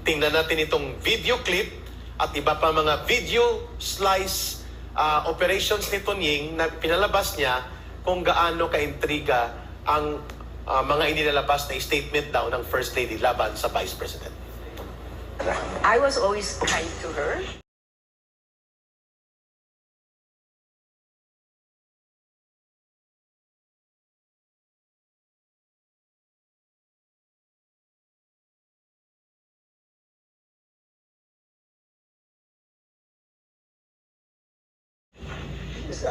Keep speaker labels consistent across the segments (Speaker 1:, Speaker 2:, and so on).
Speaker 1: Tingnan natin itong video clip at iba pa mga video slice operations ni Tunying na pinalabas niya kung gaano ka-intriga ang mga inilalabas na statement daw ng First Lady laban sa Vice President.
Speaker 2: I was always kind to her.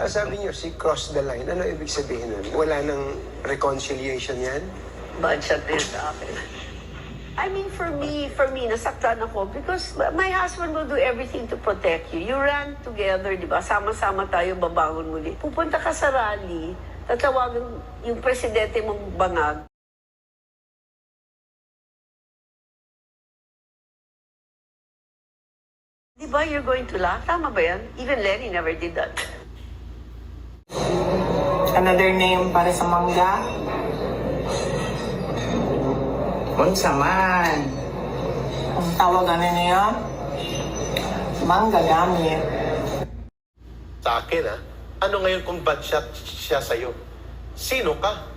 Speaker 3: Sabi niyo, si cross the line. Ano ibig sabihin nun? Wala nang reconciliation yan?
Speaker 2: Budget din sa akin. I mean, for me, nasaktan ako because my husband will do everything to protect you. You run together, di ba? Sama-sama tayo babangon muli. Pupunta ka sa rally, tatawagan yung presidente mong bangag. Di ba, you're going to laugh? Tama ba yan? Even Lenny never did that.
Speaker 4: Another name para sa mangga? Unsa man. Ang tawagan niya? Mangga gamit.
Speaker 1: Sa akin, ano ngayon kung bad shot siya sa'yo? Sino ka?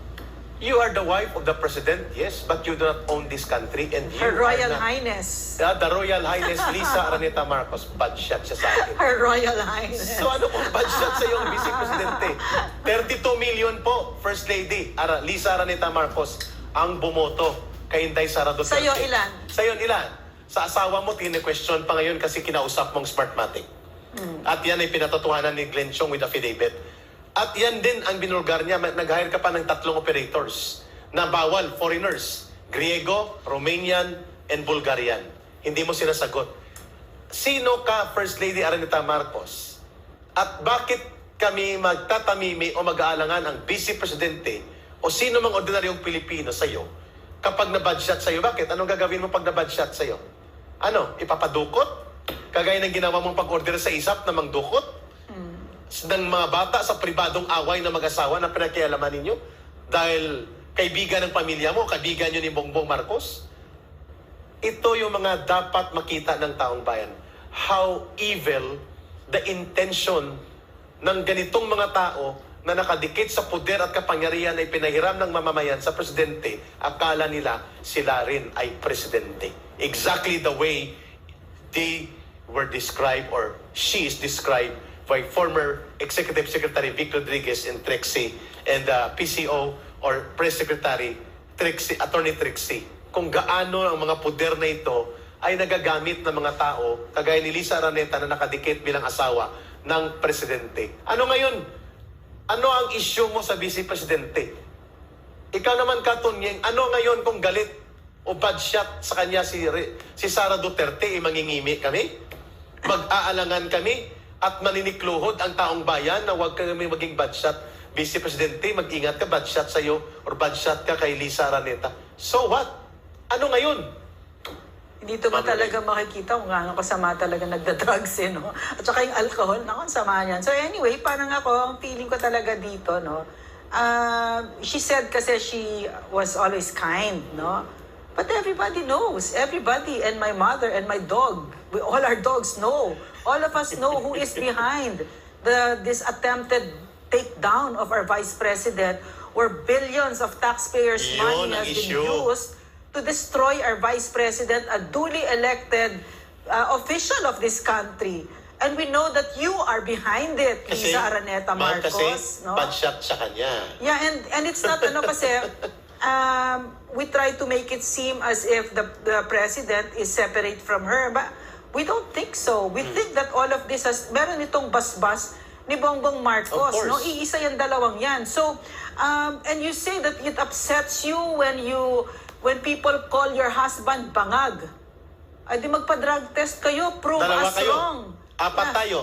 Speaker 1: You are the wife of the President, yes, but you do not own this country. And you
Speaker 4: Her Royal
Speaker 1: are
Speaker 4: Highness.
Speaker 1: the Royal Highness Lisa Araneta Marcos, bad shot siya sa akin.
Speaker 4: Her Royal Highness.
Speaker 1: So ano kung bad shot sa iyong Vice Presidente? 32 million po, First Lady Lisa Araneta Marcos, ang bumoto kay Inday Sara Duterte.
Speaker 4: Sa'yo ilan?
Speaker 1: Sa'yo ilan? Sa asawa mo, tine-question pa ngayon kasi kinausap mong Smartmatic. At yan ay pinatotohanan ni Glenn Chong with affidavit. At yan din ang binulgar niya. Nag-hire ka pa ng 3 operators na bawal, foreigners. Griego, Romanian, and Bulgarian. Hindi mo sinasagot. Sino ka, First Lady Araneta Marcos? At bakit kami magtatamimi o mag-aalangan ang Vice Presidente o sino mang ordinaryong Pilipino sa'yo kapag na-badshot sa'yo? Bakit? Anong gagawin mo pag na-badshot sa'yo? Ano? Ipapadukot? Kagaya ng ginawa mong pag-order sa ISAP na mangdukot? Ng mga bata sa pribadong away na mag-asawa na pinakialaman ninyo? Dahil kaibigan ng pamilya mo, kaibigan nyo ni Bongbong Marcos? Ito yung mga dapat makita ng taong bayan. How evil the intention ng ganitong mga tao na nakadikit sa puder at kapangyarihan ay pinahiram ng mamamayan sa presidente, akala nila sila rin ay presidente. Exactly the way they were described or she is described by former Executive Secretary Vic Rodriguez and Trixie and PCO or Press Secretary Trixie, Attorney Trixie. Kung gaano ang mga puder na ito ay nagagamit ng mga tao kagaya ni Lisa Araneta na nakadikit bilang asawa ng presidente. Ano ngayon? Ano ang issue mo sa Vice Presidente? Ikaw naman, Katunyeng, ano ngayon kung galit o bad shot sa kanya si Sara Duterte, mangingimi kami? Mag-aalangan kami? At maninikluhod ang taong bayan na huwag kami maging bad shot. Vice Presidente, mag-ingat ka, bad shot sa'yo or bad shot ka kay Lisa Araneta. So what? Ano ngayon?
Speaker 4: Dito ba talaga makikita kung gaano kasama talaga nagda-drugs no? At saka yung alcohol, naku, ang sama niyan. So anyway, parang ako, ang feeling ko talaga dito, no? She said kasi she was always kind, no? But everybody knows. Everybody and my mother and my dog, all our dogs know. All of us know who is behind this attempted takedown of our Vice President where billions of taxpayers' money has been used to destroy our Vice President, a duly elected official of this country. And we know that you are behind it,
Speaker 1: Kasi,
Speaker 4: Lisa Araneta Marcos.
Speaker 1: Kasi
Speaker 4: no?
Speaker 1: bad shot sa kanya.
Speaker 4: Yeah, and it's not kasi we try to make it seem as if the president is separate from her, but we don't think so. We think that all of this meron itong basbas ni Bongbong Marcos, no? Iisa yung dalawang yan. So, and you say that it upsets you when people call your husband bangag. Ay di magpa-drug test kayo, prove
Speaker 1: Dalawa
Speaker 4: us
Speaker 1: kayo.
Speaker 4: wrong.
Speaker 1: Apat tayo.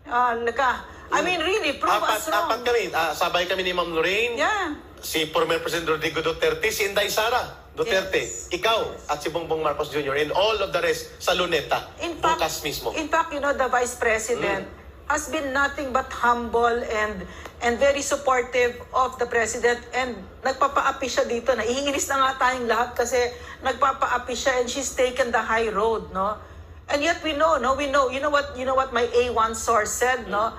Speaker 4: I mean, really, prove us wrong.
Speaker 1: Apat kami. Sabay kami ni Ma'am Lorraine,
Speaker 4: Yeah.
Speaker 1: si former President Rodrigo Duterte, si Inday Sara Duterte,
Speaker 4: Yes.
Speaker 1: ikaw, at si Bongbong Marcos Jr. and all of the rest sa Luneta, bukas mismo.
Speaker 4: In fact, you know, the Vice President has been nothing but humble and very supportive of the president, and nagpapaapi siya dito. Naiinis na nga tayong lahat kasi nagpapaapi siya, and she's taken the high road, no? And yet we know, you know what my A1 source said, no?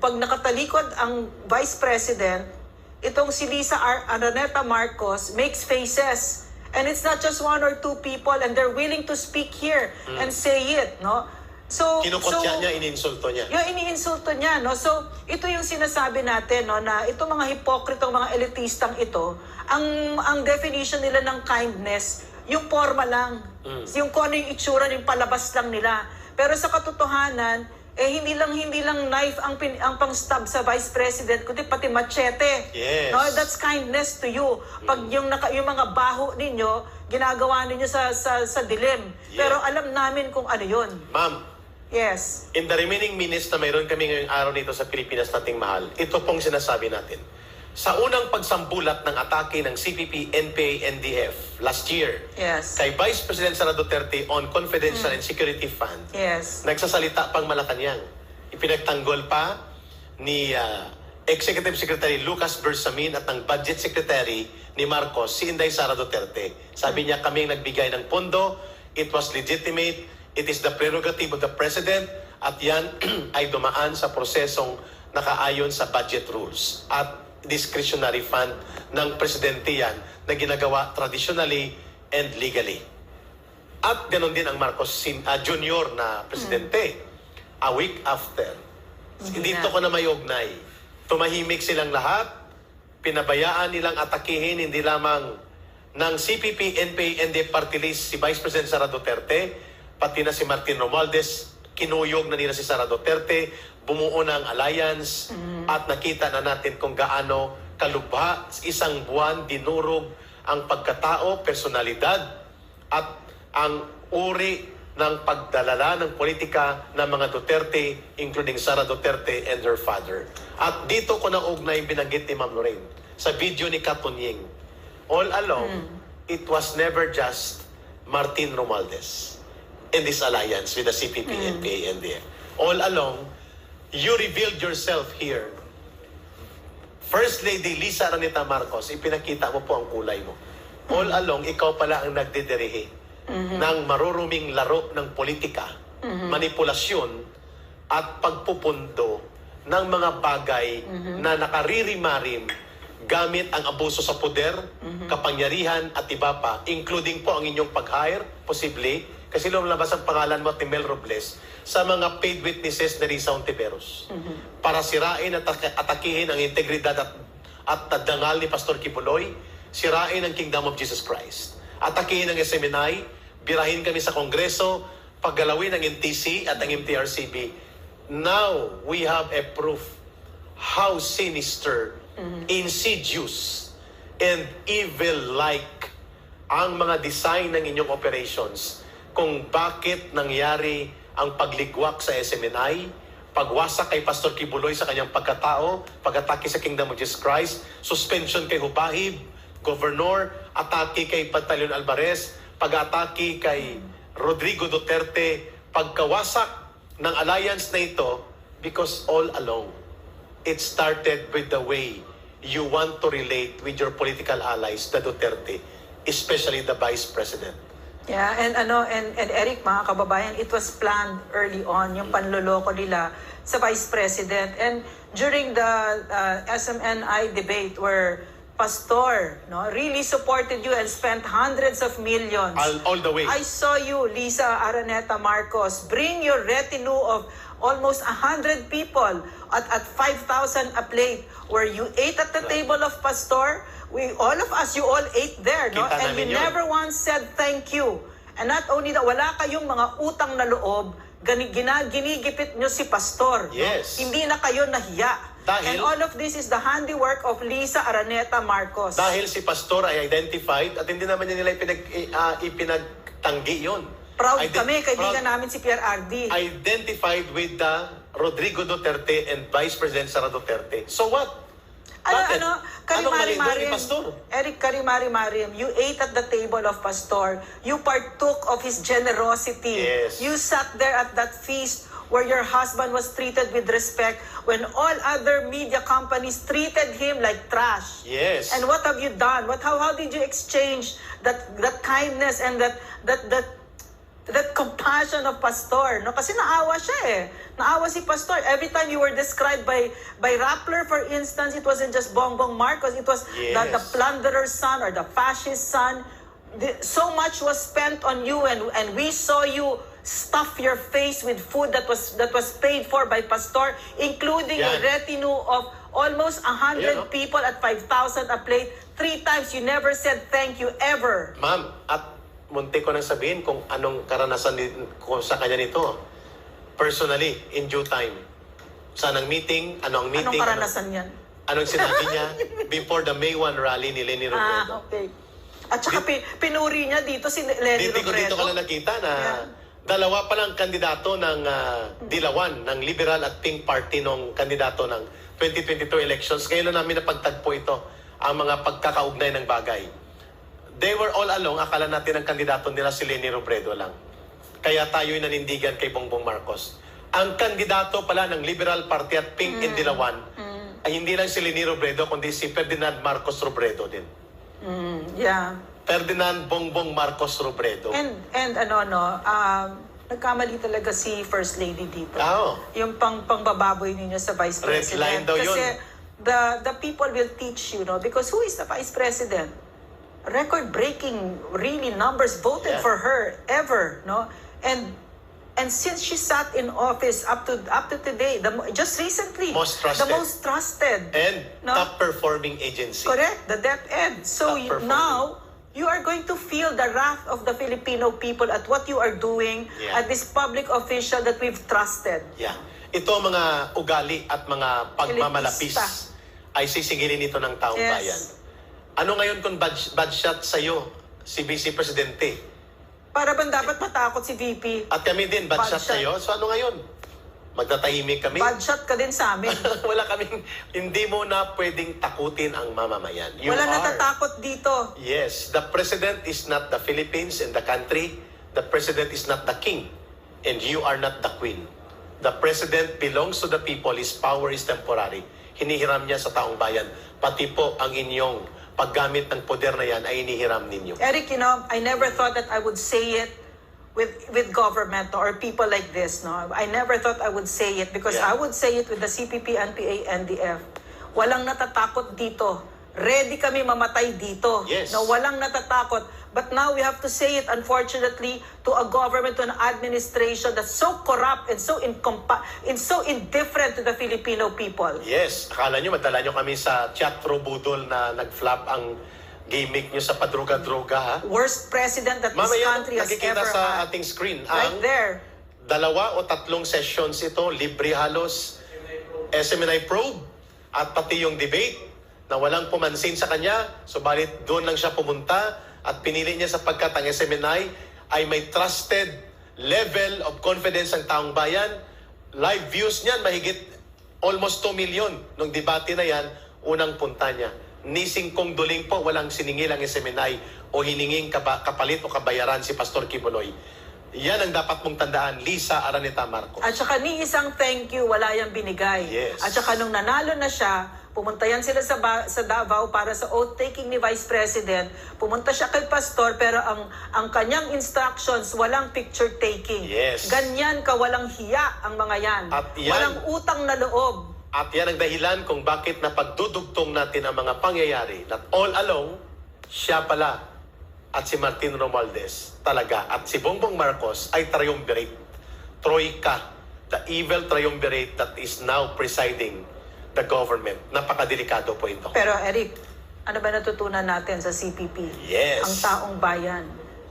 Speaker 4: Pag nakatalikod ang vice president, itong si Lisa Araneta Marcos makes faces. And it's not just one or two people, and they're willing to speak here and say it, no? So,
Speaker 1: Kinukotya niya, iniinsulto niya.
Speaker 4: yung iniinsulto niya, no? So, ito yung sinasabi natin, no, na itong mga hipokritong, mga elitistang ito, ang definition nila ng kindness, yung forma lang. Yung kung ano yung itsura, yung palabas lang nila. Pero sa katotohanan, hindi lang knife ang pang-stab sa vice president, kundi pati machete.
Speaker 1: Yes.
Speaker 4: No, that's kindness to you. Pag yung mga baho ninyo, ginagawa ninyo sa dilim.
Speaker 1: Yeah.
Speaker 4: Pero alam namin kung ano yun.
Speaker 1: Ma'am,
Speaker 4: Yes.
Speaker 1: in the remaining minutes na mayroon kami ngayong araw nito sa Pilipinas nating mahal, ito pong sinasabi natin. Sa unang pagsambulat ng atake ng CPP, NPA, NDF last year,
Speaker 4: Yes.
Speaker 1: kay Vice President Sara Duterte on confidential and security fund,
Speaker 4: Yes.
Speaker 1: nagsasalita pang Malacanang. Ipinagtanggol pa ni Executive Secretary Lucas Bersamin at ng Budget Secretary ni Marcos, si Inday Sara Duterte. Sabi niya, kami nagbigay ng pondo, it was legitimate, it is the prerogative of the President, at yan ay dumaan sa prosesong nakaayon sa budget rules. At discretionary fund ng Presidente yan na ginagawa traditionally and legally. At ganoon din ang Marcos Jr. na Presidente. A week after, dito ko na may ugnay. Tumahimik silang lahat, pinabayaan nilang atakihin hindi lamang ng CPP, NPA, NDF party list si Vice President Sara Duterte, pati na si Martin Romualdez, kinuyog na nila si Sara Duterte, bumuo ng alliance, at nakita na natin kung gaano kalubha, isang buwan, dinurog ang pagkatao, personalidad, at ang uri ng pagdalala ng politika ng mga Duterte, including Sara Duterte and her father. At dito ko na ugnay binanggit ni Ma'am Lorraine, sa video ni Katunying, all along, it was never just Martin Romualdez in this alliance with the CPP, NPA, NDF. All along, you revealed yourself here. First Lady Lisa Araneta Marcos, ipinakita mo po ang kulay mo. All along, ikaw pala ang nagdedirihe ng maruruming laro ng politika, manipulasyon, at pagpupundo ng mga bagay na nakaririmarim gamit ang abuso sa poder, kapangyarihan, at iba pa, including po ang inyong pag-hire, posible, kasi lumabas ang pangalan mo at ni Mel Robles sa mga paid witnesses na Risa Ontiveros para sirain at atakihin ang integridad at dangal ni Pastor Kibuloy, sirain ang Kingdom of Jesus Christ, atakihin ang SMNI, birahin kami sa Kongreso, paggalawin ang NTC at ang MTRCB. Now, we have a proof how sinister, insidious, and evil-like ang mga design ng inyong operations, kung bakit nangyari ang pagligwak sa SMNI, pagwasak kay Pastor Kibuloy sa kanyang pagkatao, pag-atake sa Kingdom of Jesus Christ, suspension kay Hubahib, Governor, atake kay Pantaleon Alvarez, pag-atake kay Rodrigo Duterte, pagkawasak ng alliance na ito, because all along, it started with the way you want to relate with your political allies, the Duterte, especially the Vice President.
Speaker 4: Yeah, and Eric, mga kababayan, it was planned early on, yung panloloko nila sa Vice President. And during the SMNI debate where Pastor really supported you and spent hundreds of millions.
Speaker 1: All the way.
Speaker 4: I saw you, Lisa Araneta Marcos, bring your retinue of almost 100 people at 5,000 a plate, where you ate at the table of Pastor. All of us, you all ate there, no?
Speaker 1: Kita
Speaker 4: And you
Speaker 1: namin yun.
Speaker 4: never once said thank you. And not only that, wala kayong mga utang na loob, ginigipit nyo si Pastor.
Speaker 1: Yes.
Speaker 4: No? Hindi na kayo nahiya.
Speaker 1: Dahil-
Speaker 4: And all of this is the handiwork of Lisa Araneta Marcos.
Speaker 1: Dahil si Pastor ay identified at hindi naman niya nila ipinagtanggi yun.
Speaker 4: Proud kami, kaibigan
Speaker 1: proud-
Speaker 4: namin si Pierre Ardi.
Speaker 1: Identified with the Rodrigo Duterte and Vice President Sara Duterte. So what? Bakit? Anong mali doon ni Pastor?
Speaker 4: Eric Karimari-Marim, you ate at the table of Pastor. You partook of his generosity.
Speaker 1: Yes.
Speaker 4: You sat there at that feast where your husband was treated with respect when all other media companies treated him like trash.
Speaker 1: Yes.
Speaker 4: And what have you done? How did you exchange that kindness and that compassion of Pastor? No, kasi naawa siya eh. Naawa si Pastor. Every time you were described by Rappler, for instance, it wasn't just Bongbong Marcos, it was
Speaker 1: Yes.
Speaker 4: the plunderer's son or the fascist son. So much was spent on you, and we saw you stuff your face with food that was paid for by Pastor, including
Speaker 1: Yan.
Speaker 4: a retinue of almost 100
Speaker 1: Yan, no?
Speaker 4: people at 5,000 a plate. 3 times you never said thank you ever.
Speaker 1: Ma'am, at munti ko nang sabihin kung anong karanasan ko sa kanya nito. Personally, in due time. Saan ang meeting? Anong meeting?
Speaker 4: Anong karanasan yan?
Speaker 1: Anong sinabi niya before the May 1 rally ni Leni Robredo?
Speaker 4: Okay. At saka pinuri niya dito si Lenny
Speaker 1: Dito
Speaker 4: Robredo.
Speaker 1: ko lang nakita na
Speaker 4: Yeah.
Speaker 1: dalawa pa lang kandidato ng Dilawan, ng Liberal at Pink Party nung kandidato ng 2022 elections. Ngayon lang namin napagtagpo ito, ang mga pagkakaugnay ng bagay. They were all along, akala natin ang kandidato nila si Leni Robredo lang. Kaya tayo'y nanindigan kay Bongbong Marcos. Ang kandidato pala ng Liberal Party at Pink and Dilawan ay hindi lang si Leni Robredo, kundi si Ferdinand Marcos Robredo din.
Speaker 4: Yeah.
Speaker 1: Ferdinand Bongbong Marcos Robredo.
Speaker 4: And nagkamali talaga si First Lady dito.
Speaker 1: Oo.
Speaker 4: Yung pangbababoy ninyo sa Vice
Speaker 1: Red
Speaker 4: President.
Speaker 1: line daw
Speaker 4: Kasi
Speaker 1: yun.
Speaker 4: the people will teach you, no? Because who is the Vice President? Record-breaking, really, numbers voted
Speaker 1: Yeah.
Speaker 4: for her ever, no? And since she sat in office up to today, just recently,
Speaker 1: Most trusted.
Speaker 4: the most trusted.
Speaker 1: And
Speaker 4: No?
Speaker 1: top-performing agency.
Speaker 4: Correct, the DepEd. So
Speaker 1: Top performing.
Speaker 4: now, you are going to feel the wrath of the Filipino people at what you are doing
Speaker 1: Yeah.
Speaker 4: at this public official that we've trusted.
Speaker 1: Yeah. Ito ang mga ugali at mga pagmamalapis
Speaker 4: Elitista.
Speaker 1: ay sisingilin ito ng taong
Speaker 4: Yes.
Speaker 1: bayan. Ano ngayon kung bad shot sa'yo, si Vice Presidente?
Speaker 4: Para bang dapat matakot si VP?
Speaker 1: At kami din, bad
Speaker 4: Bad
Speaker 1: shot
Speaker 4: shot.
Speaker 1: sa'yo? So ano ngayon? Magtatahimik kami?
Speaker 4: Bad shot ka din sa amin.
Speaker 1: Wala kaming, hindi mo na pwedeng takutin ang mamamayan. You
Speaker 4: Wala
Speaker 1: are.
Speaker 4: natatakot dito.
Speaker 1: Yes, the president is not the Philippines and the country. The president is not the king. And you are not the queen. The president belongs to the people. His power is temporary. Hinihiram niya sa taong bayan. Pati po ang inyong paggamit ng poder na yan ay inihiram ninyo.
Speaker 4: Eric, you know, I never thought that I would say it with government, no, or people like this, no. I never thought I would say it because
Speaker 1: Yeah.
Speaker 4: I would say it with the CPP, NPA, NDF. Walang natatakot dito. Ready kami mamatay dito.
Speaker 1: Yes.
Speaker 4: No, walang natatakot. But now we have to say it, unfortunately, to a government, to an administration that's so corrupt and so indifferent to the Filipino people.
Speaker 1: Yes, akala nyo, madala nyo kami sa chat budol na nag-flop ang gimmick nyo sa padruga-druga, ha?
Speaker 4: Worst president that this
Speaker 1: Mamaya,
Speaker 4: country has
Speaker 1: nakikita
Speaker 4: ever
Speaker 1: sa
Speaker 4: had.
Speaker 1: ating screen
Speaker 4: Right
Speaker 1: ang
Speaker 4: there.
Speaker 1: 2 o 3 sessions ito, libre halos, SMNI probe, at pati yung debate na walang pumansin sa kanya, subalit doon lang siya pumunta at pinili niya sapagkat ang SMNI ay may trusted level of confidence ng taong bayan. Live views niyan, mahigit almost 2 million nung debate na yan, unang punta niya. Ni singkong duling po, walang siningil ang SMNI o hininging kapalit o kabayaran si Pastor Kibuloy. Yan ang dapat mong tandaan, Lisa Araneta Marcos.
Speaker 4: At saka ni isang thank you, wala yang binigay.
Speaker 1: Yes.
Speaker 4: At saka nung nanalo na siya, pumunta yan sila sa Davao para sa oath-taking ni Vice President. Pumunta siya kay Pastor pero ang kanyang instructions, walang picture-taking.
Speaker 1: Yes.
Speaker 4: Ganyan ka, walang hiya ang mga yan.
Speaker 1: At yan-
Speaker 4: Walang utang na loob.
Speaker 1: At yan ang dahilan kung bakit napagdudugtong natin ang mga pangyayari na all along, siya pala at si Martin Romualdez talaga at si Bongbong Marcos ay triumvirate. Troika, the evil triumvirate that is now presiding the government. Napakadelikado po ito.
Speaker 4: Pero Eric, ano ba natutunan natin sa CPP?
Speaker 1: Yes.
Speaker 4: Ang taong bayan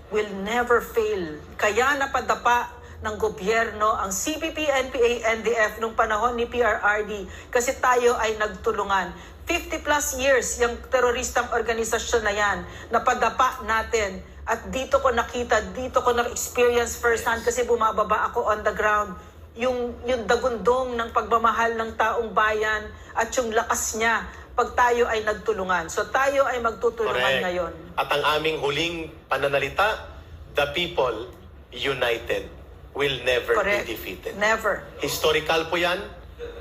Speaker 4: will never fail. Kaya napadapa ng gobyerno ang CPP, NPA, NDF nung panahon ni PRRD kasi tayo ay nagtulungan. 50 plus years yung teroristang organisasyon na yan, napadapa natin. At dito ko nakita, dito ko na-experience firsthand kasi bumababa ako on the ground. Yung dagundong ng pagmamahal ng taong bayan at yung lakas niya pag tayo ay nagtulungan. So tayo ay magtutulungan
Speaker 1: Correct.
Speaker 4: ngayon.
Speaker 1: At ang aming huling pananalita, the people united. will never
Speaker 4: Correct.
Speaker 1: be defeated.
Speaker 4: Never.
Speaker 1: Historical po yan,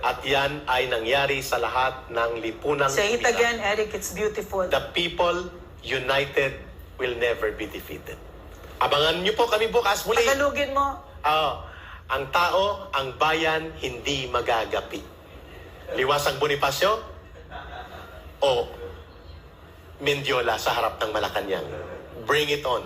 Speaker 1: at yan ay nangyari sa lahat ng lipunang
Speaker 4: Say it
Speaker 1: Pilipinas.
Speaker 4: again, Eric, it's beautiful.
Speaker 1: The people united will never be defeated. Abangan niyo po kami bukas muli.
Speaker 4: Tagalogin mo.
Speaker 1: Ang tao, ang bayan, hindi magagapi. Liwasang Bonifacio o Mendiola sa harap ng Malacanang. Bring it on.